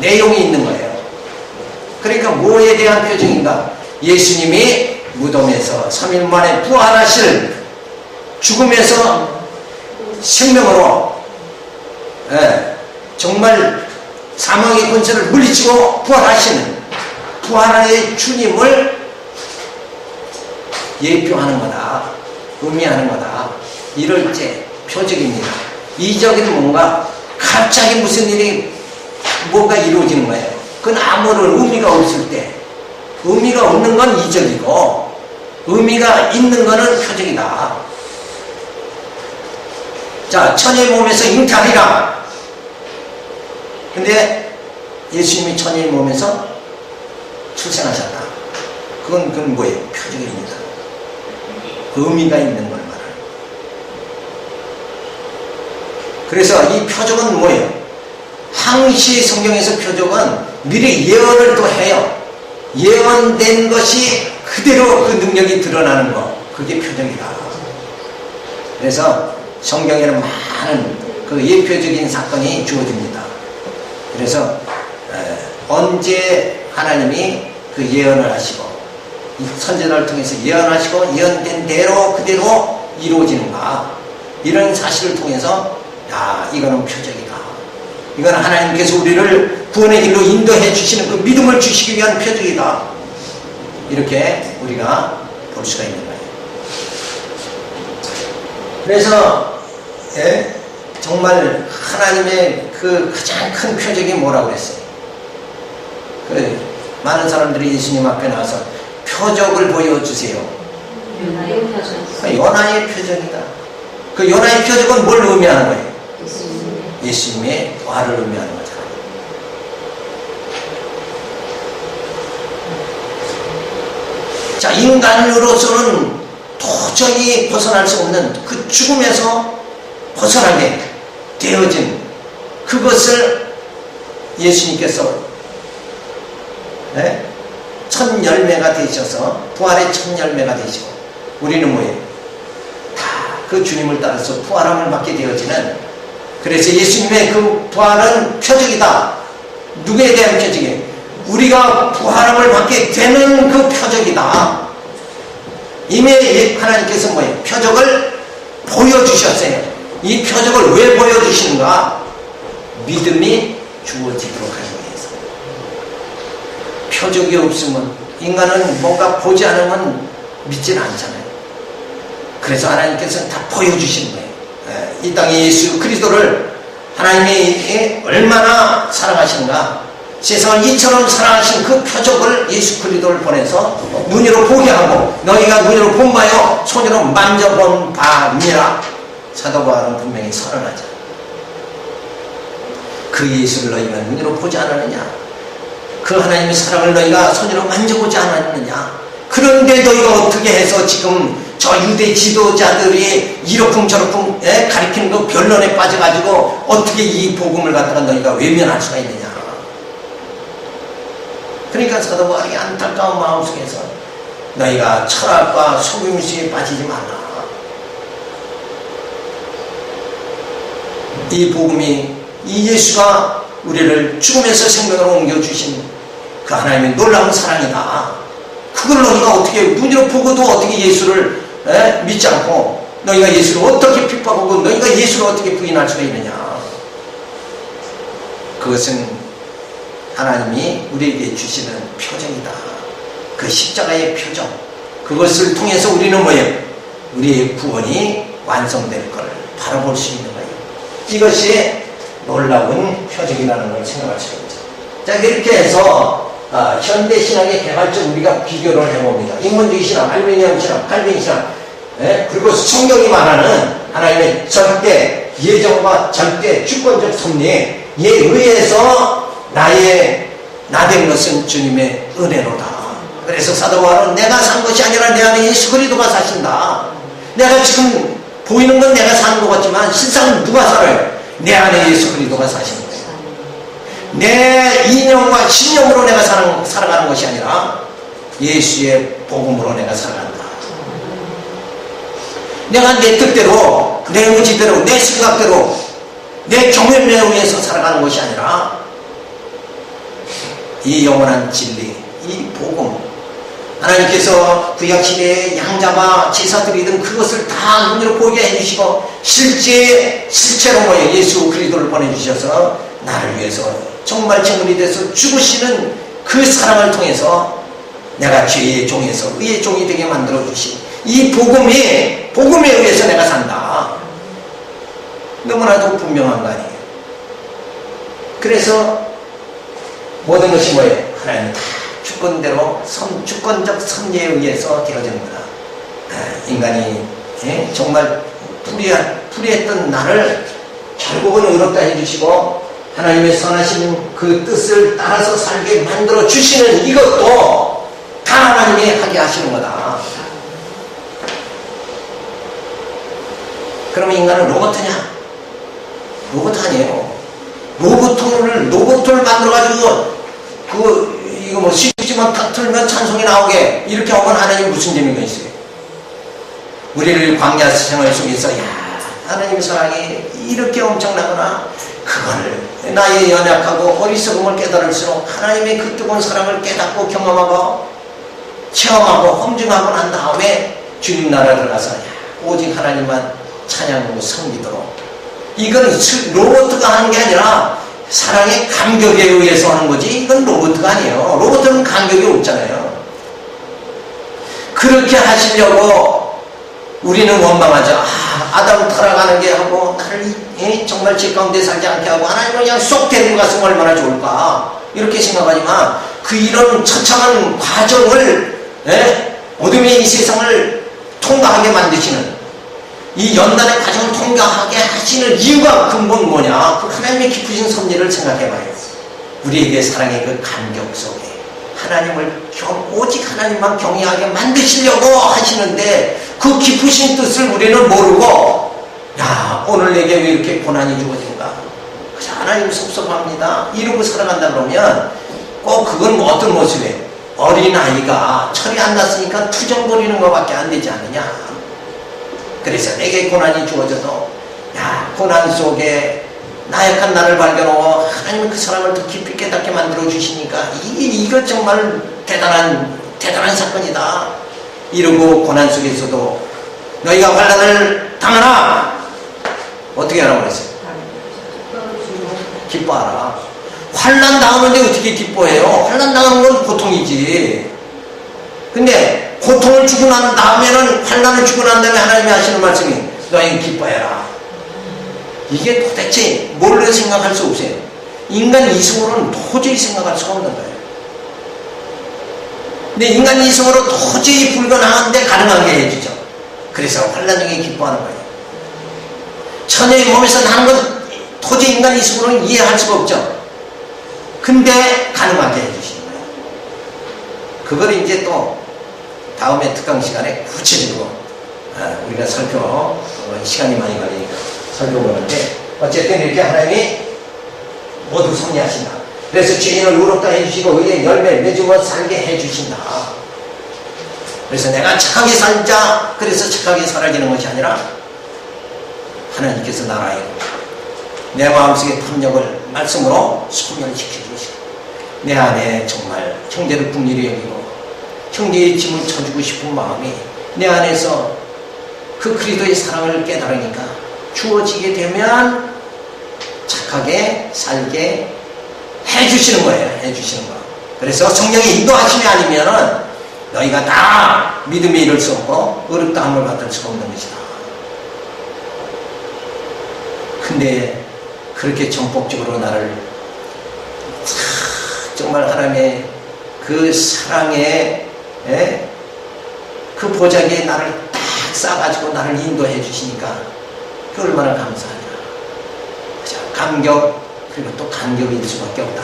내용이 있는 거예요. 그러니까 뭐에 대한 표정인가? 예수님이 무덤에서 3일 만에 부활하실, 죽음에서 생명으로, 정말 사망의 권세를 물리치고 부활하시는 부활의 주님을 예표하는 거다, 의미하는 거다. 이럴 때 표적입니다. 이적인 뭔가 갑자기 무슨 일이 뭔가 이루어지는 거예요. 그건 아무런 의미가 없을 때, 의미가 없는 건 이적이고 의미가 있는 거는 표적이다. 자, 천의 몸에서 잉태하리라. 근데 예수님이 천의 몸에서 출생하셨다. 그건 뭐예요? 표적입니다. 의미가 있는 걸 말하는. 그래서 이 표적은 뭐예요? 항시 성경에서 표적은 미리 예언을 또 해요. 예언된 것이 그대로 그 능력이 드러나는 거, 그게 표적이다. 그래서 성경에는 많은 그 예표적인 사건이 주어집니다. 그래서 언제 하나님이 그 예언을 하시고 선지자를 통해서 예언하시고 예언된 대로 그대로 이루어지는가, 이런 사실을 통해서 이거는 표적이다. 이건 하나님께서 우리를 구원의 길로 인도해 주시는 그 믿음을 주시기 위한 표적이다. 이렇게 우리가 볼 수가 있는 거예요. 그래서 정말 하나님의 그 가장 큰 표적이 뭐라고 그랬어요? 많은 사람들이 예수님 앞에 나와서 표적을 보여주세요. 요나의 표적이다. 그 요나의 표적은 뭘 의미하는 거예요? 예수님의 부활을 의미하는 거잖아요. 자, 인간으로서는 도저히 벗어날 수 없는 그 죽음에서 벗어나게 되어진 그것을 예수님께서 첫 열매가 되셔서, 부활의 첫 열매가 되시고, 우리는 뭐예요? 다 그 주님을 따라서 부활함을 받게 되어지는, 그래서 예수님의 그 부활은 표적이다. 누구에 대한 표적이에요? 우리가 부활함을 받게 되는 그 표적이다. 이미 하나님께서 뭐예요? 표적을 보여주셨어요. 이 표적을 왜 보여주시는가? 믿음이 주어지도록 하기 위해서. 표적이 없으면, 인간은 뭔가 보지 않으면 믿지는 않잖아요. 그래서 하나님께서는 다 보여주시는 거예요. 이 땅에 예수 그리스도를 하나님이 얼마나 사랑하시는가, 세상을 이처럼 사랑하신 그 표적을 예수 그리스도를 보내서 눈으로 보게 하고, 너희가 눈으로 본 바요 손으로 만져본 바니라. 사도 바울은 분명히 선언하죠. 그 예수를 너희가 눈으로 보지 않았느냐? 그 하나님의 사랑을 너희가 손으로 만져보지 않았느냐? 그런데 너희가 어떻게 해서 지금 저 유대 지도자들이 이러쿵저러쿵 가리키는 그 변론에 빠져가지고 어떻게 이 복음을 갖다가 너희가 외면할 수가 있느냐? 그러니까 사도 바울이 안타까운 마음속에서 너희가 철학과 속임수에 빠지지 말라. 이 복음이, 이 예수가 우리를 죽음에서 생명으로 옮겨주신 그 하나님의 놀라운 사랑이다. 그걸 너희가 어떻게 눈으로 보고도 어떻게 예수를 믿지 않고, 너희가 예수를 어떻게 핍박하고 너희가 예수를 어떻게 부인할 수가 있느냐? 그것은 하나님이 우리에게 주시는 표정이다. 그 십자가의 표정, 그것을 통해서 우리는 뭐예요? 우리의 구원이 완성될 걸 바라볼 수 있는 거예요. 이것이 놀라운 표적이라는 걸 생각할 수가 있죠. 자, 이렇게 해서 현대신학의 개발적 우리가 비교를 해봅니다. 인문주의 신학, 알미니엄 신학, 칼빈 신학, 그리고 성경이 말하는 하나님의 절대 예정과 절대 주권적 섭리에 의해서 나된 것은 주님의 은혜로다. 그래서 사도 바울은 내가 산 것이 아니라 내 안에 예수 그리스도가 사신다. 내가 지금 보이는 건 내가 사는 것 같지만 실상은 누가 살아요? 내 안에 예수 그리스도가 사시는 거예요. 내 이념과 신념으로 내가 살아가는 것이 아니라 예수의 복음으로 내가 살아간다. 내가 내 뜻대로, 내 의지대로, 내 생각대로, 내 경험에 의해서 살아가는 것이 아니라 이 영원한 진리, 이 복음, 하나님께서 구약시대에 양잡아 제사 드리던 그것을 다 눈으로 보게 해주시고 실제로 뭐예요? 예수 그리스도를 보내주셔서 나를 위해서 정말 증언이 돼서 죽으시는 그 사랑을 통해서 내가 죄의 종에서 의의 종이 되게 만들어주신 이 복음에 의해서 내가 산다. 너무나도 분명한 거 아니에요. 그래서 모든 것이 뭐예요? 하나님 다 주권대로 주권적 섭리에 의해서 되어진 거다. 인간이 정말 불의했던 나를 결국은 의롭다 해주시고 하나님의 선하신 그 뜻을 따라서 살게 만들어 주시는 이것도 다 하나님이 하게 하시는 거다. 그러면 인간은 로봇이냐? 로봇 아니에요. 로봇을 만들어가지고 이거 뭐 스위치만 탁 틀면 찬송이 나오게 이렇게 하면 하나님 무슨 재미가 있어요? 우리를 광야 생활 속에서 하나님의 사랑이 이렇게 엄청나구나. 그걸 나의 연약하고 어리석음을 깨달을수록 하나님의 그 뜨거운 사랑을 깨닫고 경험하고 체험하고 검증하고 난 다음에 주님 나라 들어가서 오직 하나님만 찬양하고 섬기도록. 이건 로봇가 하는 게 아니라 사랑의 감격에 의해서 하는 거지 이건 로봇가 아니에요. 로봇은 감격이 없잖아요. 그렇게 하시려고 우리는 원망하죠. 아담 타락하는 게 하고 나를 정말 죄 가운데 살지 않게 하고 하나님을 그냥 쏙 데리고 갔으면 얼마나 좋을까 이렇게 생각하지만 그 이런 처참한 과정을 어둠의 이 세상을 통과하게 만드시는 이 연단의 과정을 통과하게 하시는 이유가 근본 뭐냐? 그 하나님의 깊으신 섭리를 생각해봐요. 우리에게 사랑의 그 감격 속에 하나님을 오직 하나님만 경외하게 만드시려고 하시는데 그 깊으신 뜻을 우리는 모르고 오늘 내게 왜 이렇게 고난이 주어진가? 하나님 섭섭합니다. 이러고 살아간다 그러면 꼭 그건 어떤 모습이에요? 어린아이가 철이 안 났으니까 투정 부리는 것밖에 안 되지 않느냐? 그래서 내게 고난이 주어져도 고난 속에 나약한 나를 발견하고 하나님은 그 사람을 더 깊이 깨닫게 만들어 주시니까 이거 정말 대단한 사건이다. 이러고 고난 속에서도 너희가 환난을 당하라. 어떻게 하라고 그랬어요? 기뻐하라. 환난 당하는데 어떻게 기뻐해요? 환난 당하는 건 고통이지. 근데 고통을 주고 난 다음에는 환난을 주고 난 다음에 하나님이 하시는 말씀이 너희는 기뻐해라. 이게 도대체 뭘로 생각할 수 없어요. 인간 이성으로는 도저히 생각할 수가 없는 거예요. 근데 인간 이성으로 도저히 불가능한데 가능하게 해주죠. 그래서 환난 중에 기뻐하는 거예요. 처녀의 몸에서 나는 건 도저히 인간 이성으로는 이해할 수가 없죠. 근데 가능하게 해주시는 거예요. 그걸 이제 또 다음에 특강 시간에 구체적으로 우리가 시간이 많이 걸리니까 살펴보는데 어쨌든 이렇게 하나님이 모두 섭리하신다. 그래서 죄인을 의롭다 해주시고 의의 열매 맺으며 살게 해주신다. 그래서 내가 착하게 살자 그래서 착하게 살아지는 것이 아니라 하나님께서 나라에 내 마음속의 탐욕을 말씀으로 소멸시켜주시고 내 안에 정말 형제를 긍휼히 여기고 형제의 짐을 져주고 싶은 마음이 내 안에서 그 그리스도의 사랑을 깨달으니까 주어지게 되면 착하게 살게 해주시는 거예요. 해주시는 거. 그래서 성령의 인도하심이 아니면은 너희가 다 믿음에 이를 수 없고 어렵다함을 받을 수가 없는 것이다. 근데 그렇게 전폭적으로 나를 정말 하나님의 그 사랑의 그 보자기에 나를 딱 싸가지고 나를 인도해 주시니까 그 얼마나 감사하냐. 감격 그리고 또 감격일 수밖에 없다.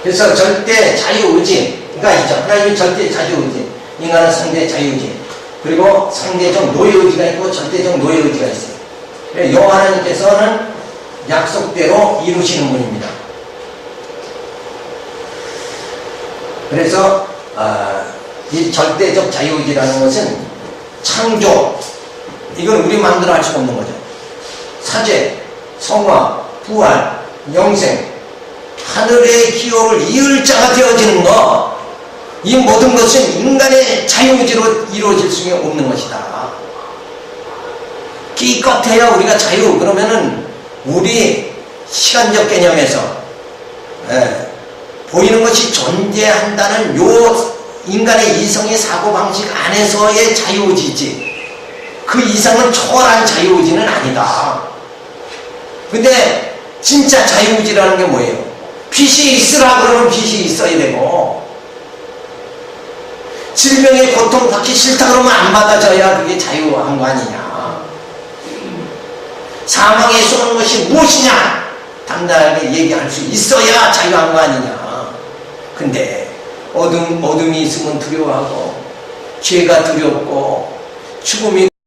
그래서 절대 자유의지가 있죠. 하나님이 절대 자유의지, 인간은 상대 자유의지, 그리고 상대적 노예의지가 있고 절대적 노예의지가 있어요. 여호와 하나님께서는 약속대로 이루시는 분입니다. 그래서 이 절대적 자유의지라는 것은 창조, 이건 우리 마음대로 할 수가 없는 거죠. 사죄, 성화, 부활, 영생, 하늘의 기업을 이을 자가 되어지는 것, 이 모든 것은 인간의 자유의지로 이루어질 수 없는 것이다. 기껏해야 우리가 자유, 그러면은 우리 시간적 개념에서 보이는 것이 존재한다는 요 인간의 이성의 사고방식 안에서의 자유의지지, 그 이상은 초월한 자유의지는 아니다. 근데 진짜 자유의지라는 게 뭐예요? 빛이 있으라 그러면 빛이 있어야 되고, 질병의 고통 받기 싫다 그러면 안 받아줘야 그게 자유한 거 아니냐. 사망에 쏘는 것이 무엇이냐 당당하게 얘기할 수 있어야 자유한 거 아니냐. 근데 어둠이 있으면 두려워하고, 죄가 두렵고, 죽음이